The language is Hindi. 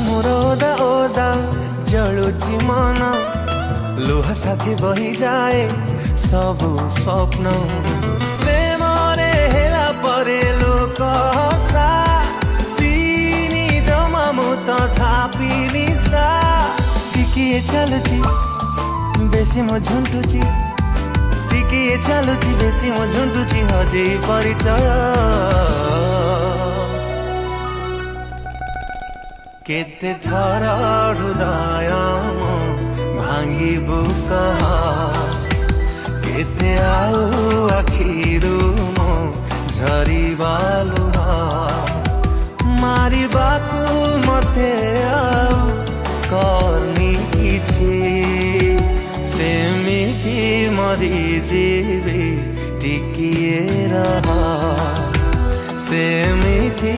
मोर ओदा ओदा जलुची मन लुहा साथी बही जाए सबु स्वप्न प्रेम रे हेला परे लोक हसा तिनी जमा मु तथापि निशा टिकिए चलुची बेसी मो झुंटुची टिकिए चलुची बेसी मो झुंटुची हजे परिचय केते थर हृदय भांगिबु कह केते आउ आखिरु मो झरिबा लुह मारिबाकु मते आउ करनी किछि सेमिति मरि जीवी टिकिए रह सेमिति।